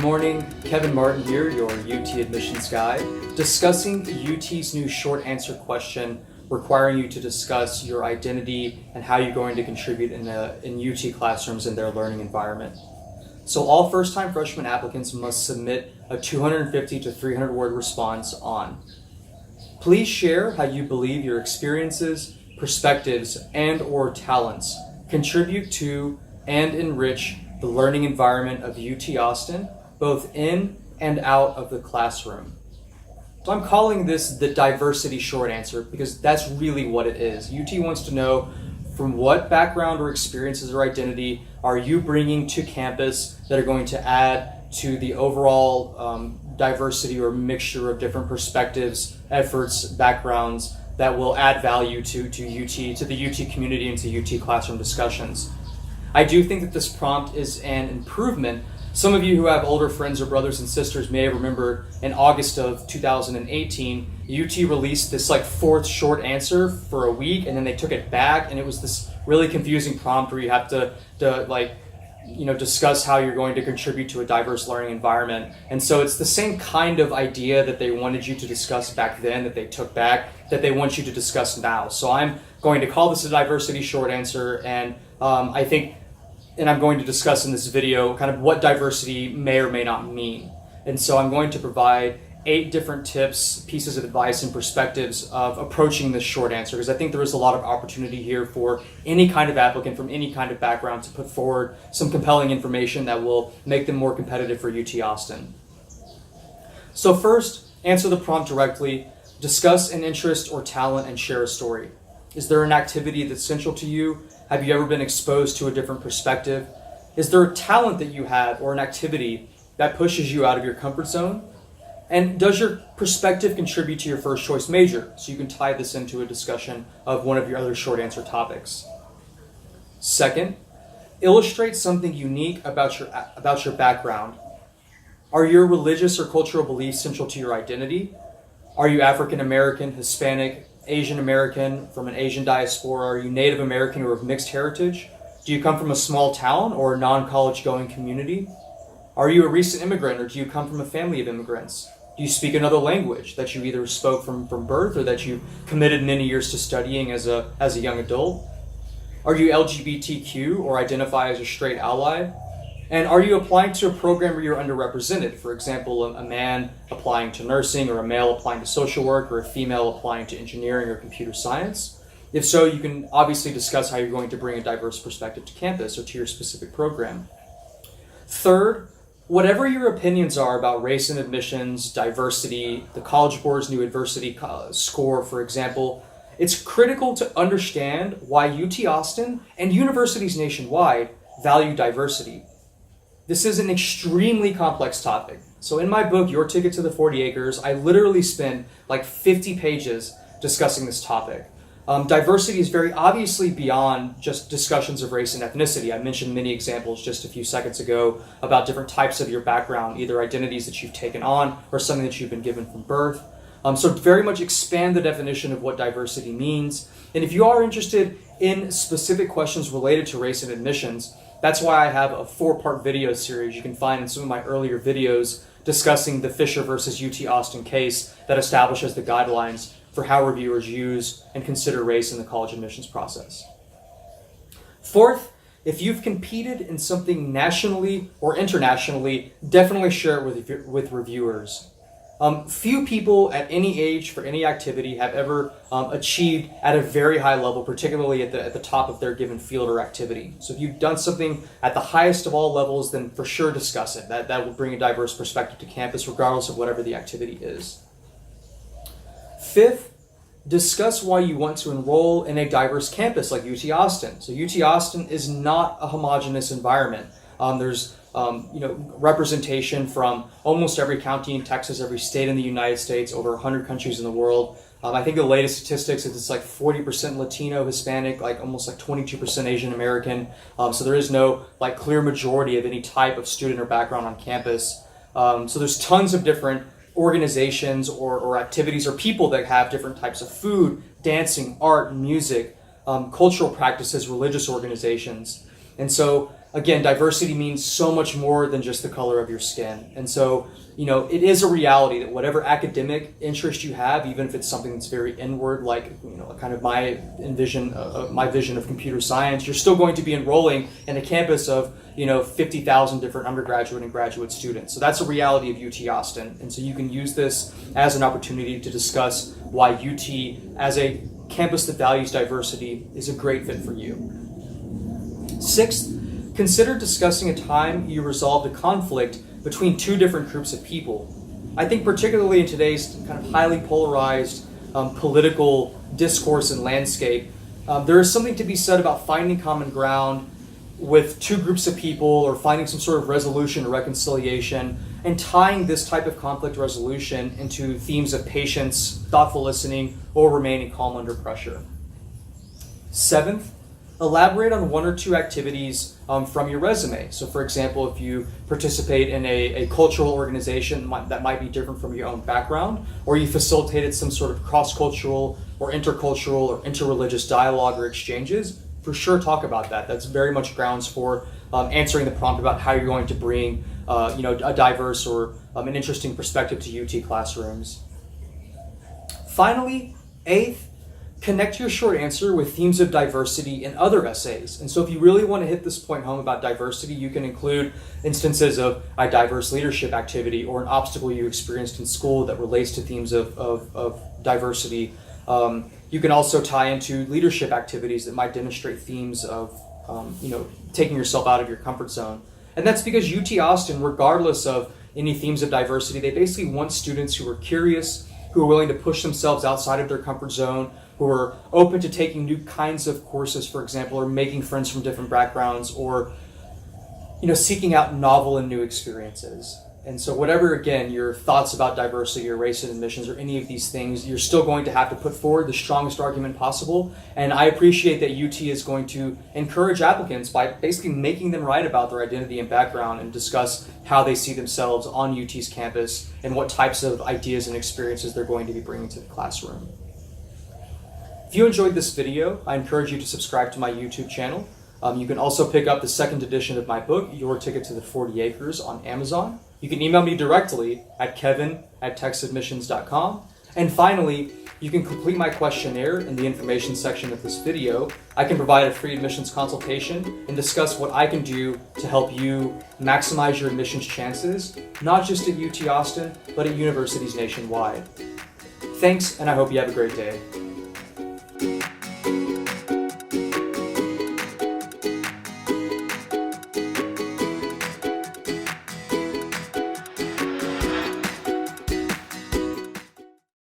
morning, Kevin Martin here, your UT admissions guide, discussing UT's new short answer question requiring you to discuss your identity and how you're going to contribute in UT classrooms in their learning environment. So all first-time freshman applicants must submit a 250 to 300 word response on. Please share how you believe your experiences, perspectives, and or talents contribute to and enrich the learning environment of UT Austin, both in and out of the classroom. So I'm calling this the diversity short answer because that's really what it is. UT wants to know from what background or experiences or identity are you bringing to campus that are going to add to the overall diversity or mixture of different perspectives, efforts, backgrounds that will add value to UT, to the UT community and to UT classroom discussions. I do think that this prompt is an improvement. Some of you who have older friends or brothers and sisters may have remembered in August of 2018, UT released this fourth short answer for a week, and then they took it back, and it was this really confusing prompt where you have to discuss how you're going to contribute to a diverse learning environment. And so it's the same kind of idea that they wanted you to discuss back then that they took back, that they want you to discuss now. So I'm going to call this a diversity short answer, and I'm going to discuss in this video kind of what diversity may or may not mean. And so I'm going to provide 8 different tips, pieces of advice, and perspectives of approaching this short answer, because I think there is a lot of opportunity here for any kind of applicant from any kind of background to put forward some compelling information that will make them more competitive for UT Austin. So first, answer the prompt directly. Discuss an interest or talent and share a story. Is there an activity that's central to you? Have you ever been exposed to a different perspective? Is there a talent that you have or an activity that pushes you out of your comfort zone? And does your perspective contribute to your first choice major? So you can tie this into a discussion of one of your other short answer topics. Second, illustrate something unique about your background. Are your religious or cultural beliefs central to your identity? Are you African American, Hispanic, Asian American, from an Asian diaspora? Are you Native American or of mixed heritage? Do you come from a small town or a non-college going community? Are you a recent immigrant or do you come from a family of immigrants? Do you speak another language that you either spoke from birth or that you committed many years to studying as a young adult? Are you LGBTQ or identify as a straight ally? And are you applying to a program where you're underrepresented? For example, a man applying to nursing, or a male applying to social work, or a female applying to engineering or computer science? If so, you can obviously discuss how you're going to bring a diverse perspective to campus or to your specific program. Third, whatever your opinions are about race and admissions, diversity, the College Board's new adversity score, for example, it's critical to understand why UT Austin and universities nationwide value diversity. This is an extremely complex topic. So in my book, Your Ticket to the 40 Acres, I literally spend 50 pages discussing this topic. Diversity is very obviously beyond just discussions of race and ethnicity. I mentioned many examples just a few seconds ago about different types of your background, either identities that you've taken on or something that you've been given from birth. So very much expand the definition of what diversity means. And if you are interested in specific questions related to race and admissions, that's why I have a 4-part video series you can find in some of my earlier videos discussing the Fisher versus UT Austin case that establishes the guidelines for how reviewers use and consider race in the college admissions process. Fourth, if you've competed in something nationally or internationally, definitely share it with reviewers. Few people at any age for any activity have ever achieved at a very high level, particularly at the top of their given field or activity. So if you've done something at the highest of all levels, then for sure discuss it. That will bring a diverse perspective to campus, regardless of whatever the activity is. Fifth, discuss why you want to enroll in a diverse campus like UT Austin. So UT Austin is not a homogeneous environment. There's representation from almost every county in Texas, every state in the United States, over 100 countries in the world. I think the latest statistics is it's 40% Latino, Hispanic, almost 22% Asian American. So there is no clear majority of any type of student or background on campus. So there's tons of different organizations or activities or people that have different types of food, dancing, art, music, cultural practices, religious organizations. And so again, diversity means so much more than just the color of your skin. And so, it is a reality that whatever academic interest you have, even if it's something that's very inward, like, kind of my vision of computer science, you're still going to be enrolling in a campus of, 50,000 different undergraduate and graduate students. So that's a reality of UT Austin. And so you can use this as an opportunity to discuss why UT, as a campus that values diversity, is a great fit for you. Sixth, consider discussing a time you resolved a conflict between two different groups of people. I think particularly in today's kind of highly polarized political discourse and landscape, there is something to be said about finding common ground with two groups of people, or finding some sort of resolution or reconciliation, and tying this type of conflict resolution into themes of patience, thoughtful listening, or remaining calm under pressure. Seventh, elaborate on one or two activities from your resume. So for example, if you participate in a cultural organization that might be different from your own background, or you facilitated some sort of cross-cultural or intercultural or interreligious dialogue or exchanges, for sure talk about that. That's very much grounds for answering the prompt about how you're going to bring a diverse or an interesting perspective to UT classrooms. Finally, eighth, connect your short answer with themes of diversity in other essays. And so if you really want to hit this point home about diversity, you can include instances of a diverse leadership activity or an obstacle you experienced in school that relates to themes of diversity. You can also tie into leadership activities that might demonstrate themes of taking yourself out of your comfort zone. And that's because UT Austin, regardless of any themes of diversity, they basically want students who are curious, who are willing to push themselves outside of their comfort zone, who are open to taking new kinds of courses, for example, or making friends from different backgrounds, or seeking out novel and new experiences. And so whatever, again, your thoughts about diversity or race and admissions or any of these things, you're still going to have to put forward the strongest argument possible. And I appreciate that UT is going to encourage applicants by basically making them write about their identity and background and discuss how they see themselves on UT's campus and what types of ideas and experiences they're going to be bringing to the classroom. If you enjoyed this video, I encourage you to subscribe to my YouTube channel. You can also pick up the second edition of my book, Your Ticket to the 40 Acres, on Amazon. You can email me directly at kevin@texadmissions.com. And finally, you can complete my questionnaire in the information section of this video. I can provide a free admissions consultation and discuss what I can do to help you maximize your admissions chances, not just at UT Austin, but at universities nationwide. Thanks, and I hope you have a great day.